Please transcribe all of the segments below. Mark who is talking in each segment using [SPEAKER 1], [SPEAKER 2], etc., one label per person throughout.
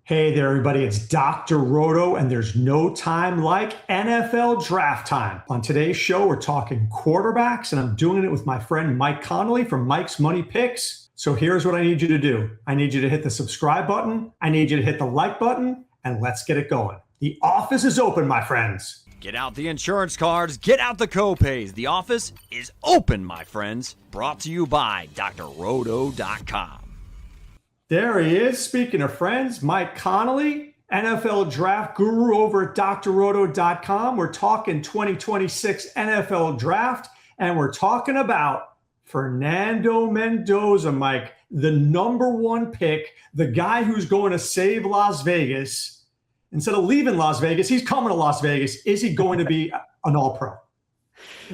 [SPEAKER 1] Hey there, everybody. It's Dr. Roto, and there's no time like NFL draft time. On today's show, we're talking quarterbacks, and I'm doing it with my friend Mike Connolly from Mike's Money Picks. So here's what I need you to do. I need you to hit the subscribe button. I need you to hit the like button, and let's get it going. The office is open, my friends.
[SPEAKER 2] Get out the insurance cards, get out the copays. The office is open, my friends. Brought to you by drroto.com.
[SPEAKER 1] There he is. Speaking of friends, Mike Connolly, NFL draft guru over at drroto.com. We're talking 2026 NFL draft, and we're talking about Fernando Mendoza, Mike, the number one pick, the guy who's going to save Las Vegas. Instead of leaving Las Vegas, he's coming to Las Vegas. Is he going to be an all-pro?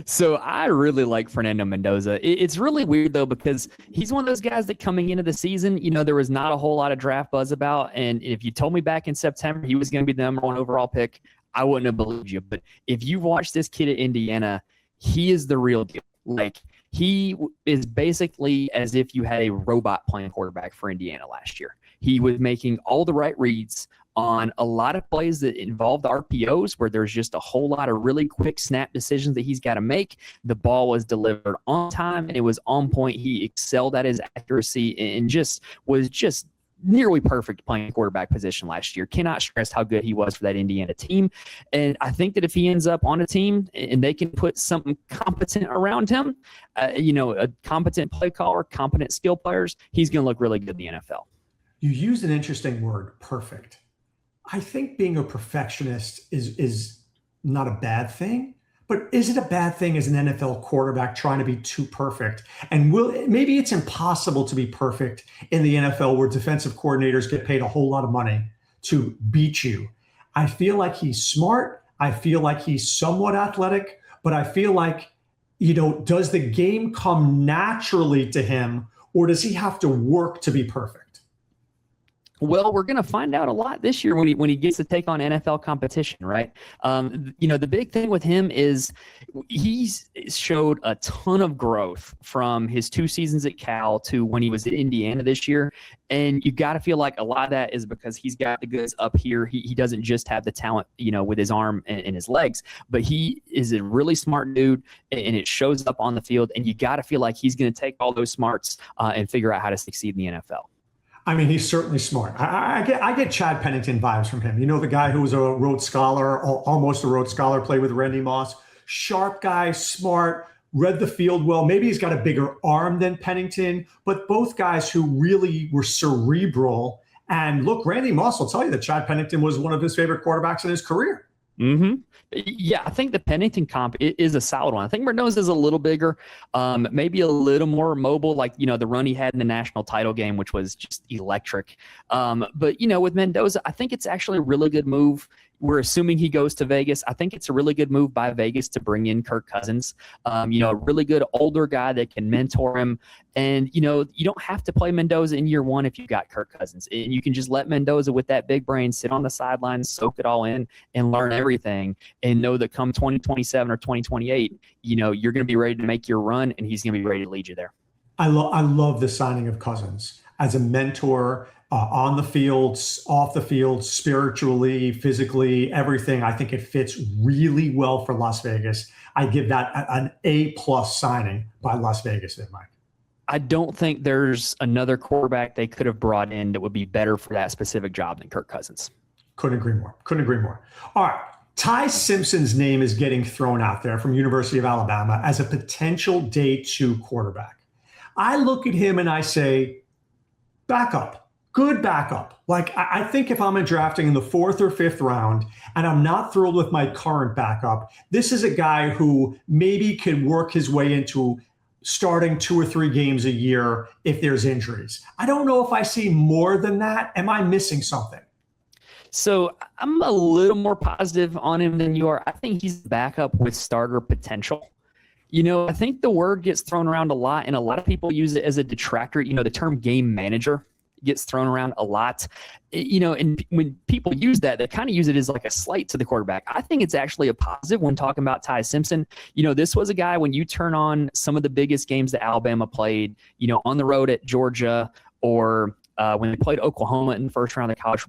[SPEAKER 3] So I really like Fernando Mendoza. It's really weird, though, because he's one of those guys that coming into the season, there was not a whole lot of draft buzz about. And if you told me back in September he was going to be the number one overall pick, I wouldn't have believed you. But if you watch this kid at Indiana, he is the real deal. Like, he is basically as if you had a robot playing quarterback for Indiana last year. He was making all the right reads on a lot of plays that involved RPOs where there's just a whole lot of really quick snap decisions that he's got to make. The ball was delivered on time and it was on point. He excelled at his accuracy and was nearly perfect playing quarterback position last year. Cannot stress how good he was for that Indiana team. And I think that if he ends up on a team and they can put something competent around him, a competent play caller, competent skill players, he's going to look really good in the NFL.
[SPEAKER 1] You used an interesting word, perfect. I think being a perfectionist is not a bad thing, but is it a bad thing as an NFL quarterback trying to be too perfect? And maybe it's impossible to be perfect in the NFL where defensive coordinators get paid a whole lot of money to beat you. I feel like he's smart. I feel like he's somewhat athletic, but I feel like, does the game come naturally to him or does he have to work to be perfect?
[SPEAKER 3] Well, we're going to find out a lot this year when he gets to take on NFL competition, right? The big thing with him is he's showed a ton of growth from his 2 seasons at Cal to when he was at Indiana this year. And you got to feel like a lot of that is because he's got the goods up here. He doesn't just have the talent, with his arm and his legs, but he is a really smart dude and it shows up on the field. And you got to feel like he's going to take all those smarts and figure out how to succeed in the NFL.
[SPEAKER 1] I mean, he's certainly smart. I get Chad Pennington vibes from him. The guy who was a Rhodes Scholar, almost a Rhodes Scholar, played with Randy Moss. Sharp guy, smart, read the field well. Maybe he's got a bigger arm than Pennington, but both guys who really were cerebral. And look, Randy Moss will tell you that Chad Pennington was one of his favorite quarterbacks in his career.
[SPEAKER 3] Mm-hmm. Yeah, I think the Pennington comp is a solid one. I think Mendoza is a little bigger, maybe a little more mobile, like, the run he had in the national title game, which was just electric. But, with Mendoza, I think it's actually a really good move. We're assuming he goes to Vegas. I think it's a really good move by Vegas to bring in Kirk Cousins, a really good older guy that can mentor him. And, you don't have to play Mendoza in year one if you've got Kirk Cousins. And you can just let Mendoza with that big brain sit on the sidelines, soak it all in, and learn everything. And know that come 2027 or 2028, you're going to be ready to make your run, and he's going to be ready to lead you there.
[SPEAKER 1] I love the signing of Cousins as a mentor. On the field, off the field, spiritually, physically, everything. I think it fits really well for Las Vegas. I give that an A+ signing by Las Vegas there, Mike.
[SPEAKER 3] I don't think there's another quarterback they could have brought in that would be better for that specific job than Kirk Cousins.
[SPEAKER 1] Couldn't agree more. All right. Ty Simpson's name is getting thrown out there from University of Alabama as a potential day 2 quarterback. I look at him and I say, backup. Good backup. Like, I think if I'm drafting in the 4th or 5th round and I'm not thrilled with my current backup, this is a guy who maybe could work his way into starting 2 or 3 games a year if there's injuries. I don't know if I see more than that. Am I missing something?
[SPEAKER 3] So I'm a little more positive on him than you are. I think he's backup with starter potential. I think the word gets thrown around a lot, and a lot of people use it as a detractor. The term game manager gets thrown around a lot, and when people use that, they kind of use it as like a slight to the quarterback. I think it's actually a positive when talking about Ty Simpson. This was a guy, when you turn on some of the biggest games that Alabama played, on the road at Georgia, or when they played Oklahoma in the first round of the college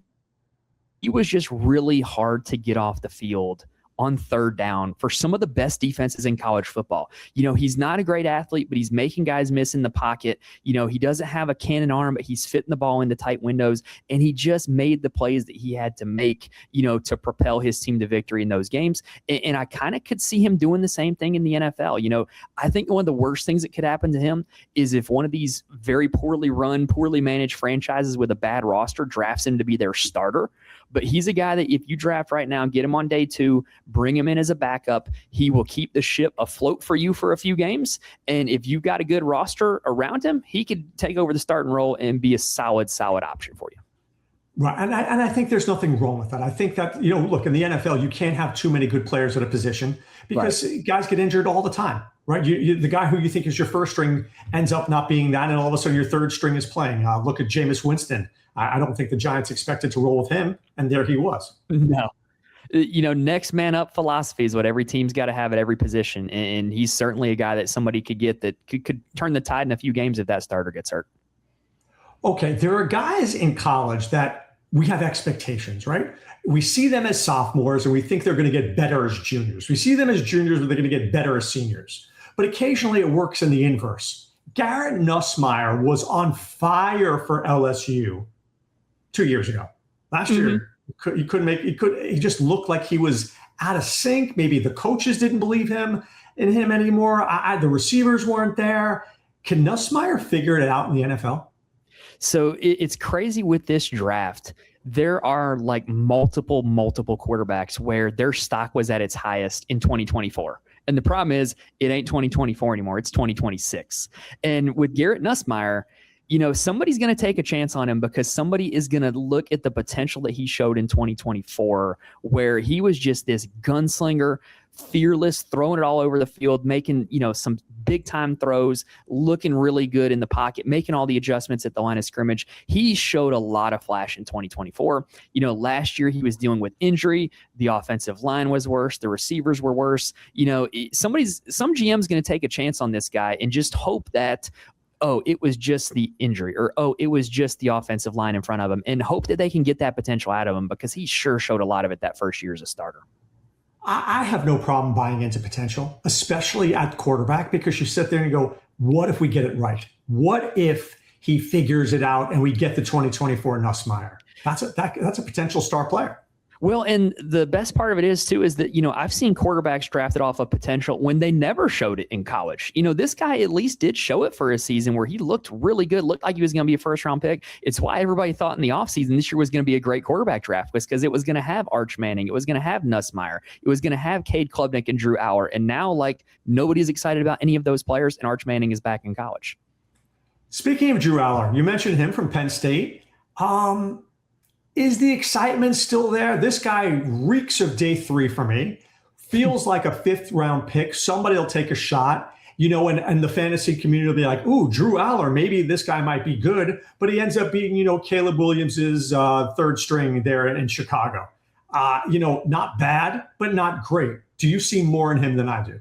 [SPEAKER 3] he was just really hard to get off the field on third down for some of the best defenses in college football. He's not a great athlete, but he's making guys miss in the pocket. He doesn't have a cannon arm, but he's fitting the ball into tight windows, and he just made the plays that he had to make, to propel his team to victory in those games. And I kind of could see him doing the same thing in the NFL. I think one of the worst things that could happen to him is if one of these very poorly run, poorly managed franchises with a bad roster drafts him to be their starter. But he's a guy that if you draft right now, get him on day 2, bring him in as a backup, he will keep the ship afloat for you for a few games. And if you've got a good roster around him, he could take over the starting role and be a solid option for you.
[SPEAKER 1] Right. And I think there's nothing wrong with that. I think that, look, in the NFL, you can't have too many good players at a position because guys get injured all the time, right? The guy who you think is your first string ends up not being that, and all of a sudden your third string is playing. Look at Jameis Winston. I don't think the Giants expected to roll with him, and there he was.
[SPEAKER 3] No. Next man up philosophy is what every team's got to have at every position, and he's certainly a guy that somebody could get that could turn the tide in a few games if that starter gets hurt.
[SPEAKER 1] Okay, there are guys in college that we have expectations, right? We see them as sophomores, and we think they're going to get better as juniors. We see them as juniors, but they're going to get better as seniors. But occasionally it works in the inverse. Garrett Nussmeier was on fire for LSU 2 years ago. Last year, he just looked like he was out of sync. Maybe the coaches didn't believe in him anymore. The receivers weren't there. Can Nussmeier figure it out in the NFL?
[SPEAKER 3] So it's crazy with this draft. There are like multiple quarterbacks where their stock was at its highest in 2024. And the problem is it ain't 2024 anymore. It's 2026. And with Garrett Nussmeier, somebody's going to take a chance on him because somebody is going to look at the potential that he showed in 2024, where he was just this gunslinger, fearless, throwing it all over the field, making, some big time throws, looking really good in the pocket, making all the adjustments at the line of scrimmage. He showed a lot of flash in 2024. Last year he was dealing with injury. The offensive line was worse. The receivers were worse. Some GM's going to take a chance on this guy and just hope that, it was just the injury, or, it was just the offensive line in front of him, and hope that they can get that potential out of him because he sure showed a lot of it that first year as a starter.
[SPEAKER 1] I have no problem buying into potential, especially at quarterback, because you sit there and you go, what if we get it right? What if he figures it out and we get the 2024 Nussmeier? That's a potential star player.
[SPEAKER 3] Well, and the best part of it is that, I've seen quarterbacks drafted off of potential when they never showed it in college. This guy at least did show it for a season where he looked really good, looked like he was going to be a first round pick. It's why everybody thought in the offseason this year was going to be a great quarterback draft, because it was going to have Arch Manning. It was going to have Nussmeier. It was going to have Cade Klubnik and Drew Allar. And now, nobody's excited about any of those players, and Arch Manning is back in college.
[SPEAKER 1] Speaking of Drew Allar, you mentioned him from Penn State. Is the excitement still there? This guy reeks of day 3 for me. Feels like a 5th round pick. Somebody will take a shot, and the fantasy community will be like, ooh, Drew Allar, maybe this guy might be good. But he ends up being, Caleb Williams's third string there in Chicago. Not bad, but not great. Do you see more in him than I do?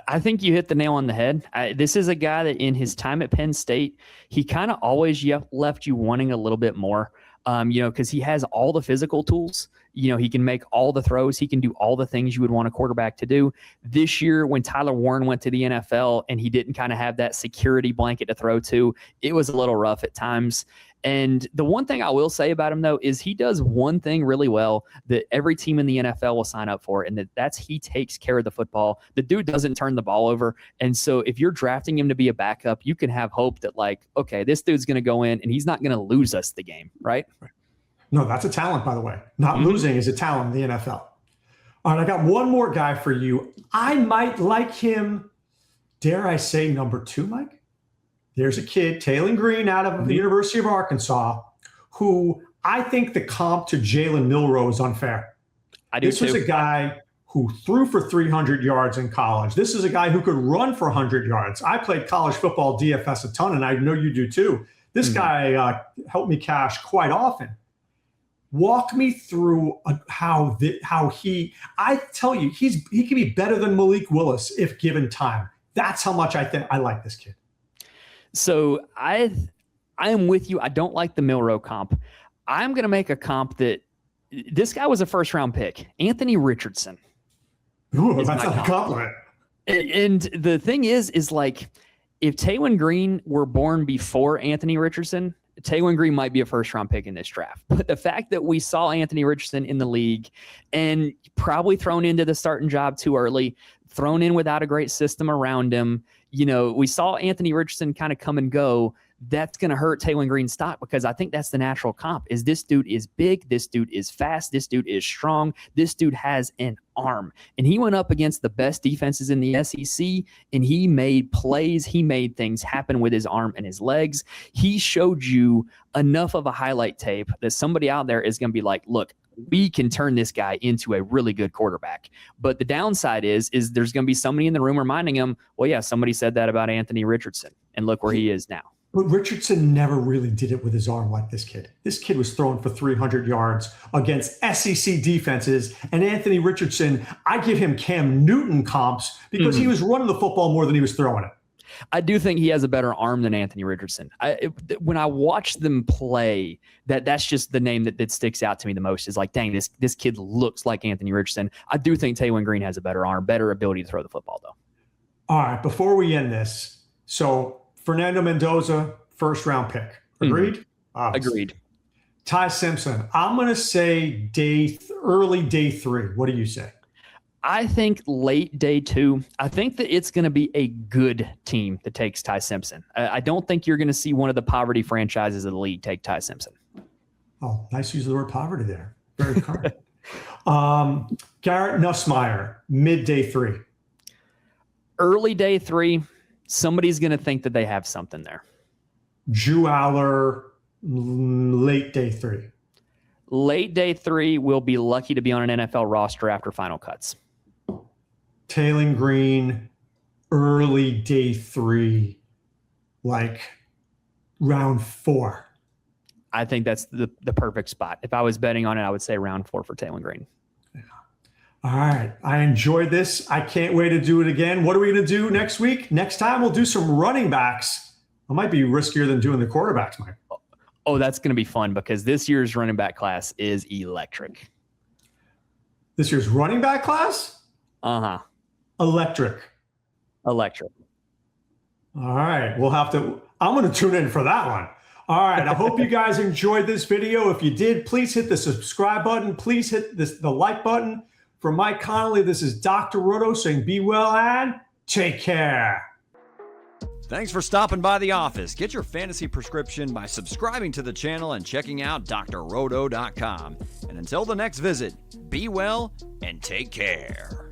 [SPEAKER 3] I think you hit the nail on the head. This is a guy that in his time at Penn State, he kind of always left you wanting a little bit more. Because he has all the physical tools. He can make all the throws. He can do all the things you would want a quarterback to do. This year, when Tyler Warren went to the NFL and he didn't kind of have that security blanket to throw to, it was a little rough at times. And the one thing I will say about him, though, is he does one thing really well that every team in the NFL will sign up for, and that's he takes care of the football. The dude doesn't turn the ball over. And so if you're drafting him to be a backup, you can have hope that, okay, this dude's going to go in and he's not going to lose us the game, right?
[SPEAKER 1] No, that's a talent, by the way. Not losing is a talent in the NFL. All right, I got one more guy for you. I might like him, dare I say, number 2, Mike? There's a kid, Taylen Green, out of the University of Arkansas, who I think the comp to Jalen Milroe is unfair. This was a guy who threw for 300 yards in college. This is a guy who could run for 100 yards. I played college football DFS a ton, and I know you do too. This guy helped me cash quite often. Walk me through how he. I tell you, he can be better than Malik Willis if given time. That's how much I think I like this kid.
[SPEAKER 3] So I am with you. I don't like the Milroe comp. I'm going to make a comp that This guy was a first-round pick, Anthony Richardson.
[SPEAKER 1] Ooh, that's not a compliment.
[SPEAKER 3] And the thing is like, if Taylen Green were born before Anthony Richardson, Taylen Green might be a first-round pick in this draft. But the fact that we saw Anthony Richardson in the league and probably thrown into the starting job too early, thrown in without a great system around him, we saw Anthony Richardson kind of come and go. That's going to hurt Taylen Green's stock, because I think that's the natural comp. Is this dude is big, this dude is fast, this dude is strong, this dude has an arm. And he went up against the best defenses in the SEC, and he made plays, he made things happen with his arm and his legs. He showed you enough of a highlight tape that somebody out there is going to be like, look, we can turn this guy into a really good quarterback. But the downside is there's going to be somebody in the room reminding him, well, yeah, somebody said that about Anthony Richardson, and look where he is now.
[SPEAKER 1] But Richardson never really did it with his arm like this kid. This kid was throwing for 300 yards against SEC defenses. And Anthony Richardson, I give him Cam Newton comps because he was running the football more than he was throwing it.
[SPEAKER 3] I do think he has a better arm than Anthony Richardson. When I watch them play, that's just the name that sticks out to me the most, is like, dang, this kid looks like Anthony Richardson. I do think Taylen Green has a better arm, better ability to throw the football, though.
[SPEAKER 1] All right, before we end this, so Fernando Mendoza, first-round pick. Agreed?
[SPEAKER 3] Agreed.
[SPEAKER 1] Ty Simpson, I'm going to say early day 3. What do you say?
[SPEAKER 3] I think late day 2. I think that it's going to be a good team that takes Ty Simpson. I don't think you're going to see one of the poverty franchises of the league take Ty Simpson.
[SPEAKER 1] Oh, nice use of the word poverty there. Very current. Garrett Nussmeier, mid day 3.
[SPEAKER 3] Early day 3. Somebody's going to think that they have something there.
[SPEAKER 1] Allar, late day 3.
[SPEAKER 3] Late day 3 will be lucky to be on an NFL roster after final cuts.
[SPEAKER 1] Taylen Green, early day 3, like round 4.
[SPEAKER 3] I think that's the perfect spot. If I was betting on it, I would say round 4 for Taylen Green.
[SPEAKER 1] All right. I enjoyed this. I can't wait to do it again. What are we going to do next week? Next time, we'll do some running backs. It might be riskier than doing the quarterbacks, Mike.
[SPEAKER 3] Oh, that's going to be fun, because this year's running back class is electric.
[SPEAKER 1] This year's running back class?
[SPEAKER 3] Uh-huh.
[SPEAKER 1] Electric.
[SPEAKER 3] All
[SPEAKER 1] right. I'm going to tune in for that one. All right. I hope you guys enjoyed this video. If you did, please hit the subscribe button. Please hit the like button. For Mike Connolly, this is Dr. Roto saying be well and take care.
[SPEAKER 2] Thanks for stopping by the office. Get your fantasy prescription by subscribing to the channel and checking out drroto.com. And until the next visit, be well and take care.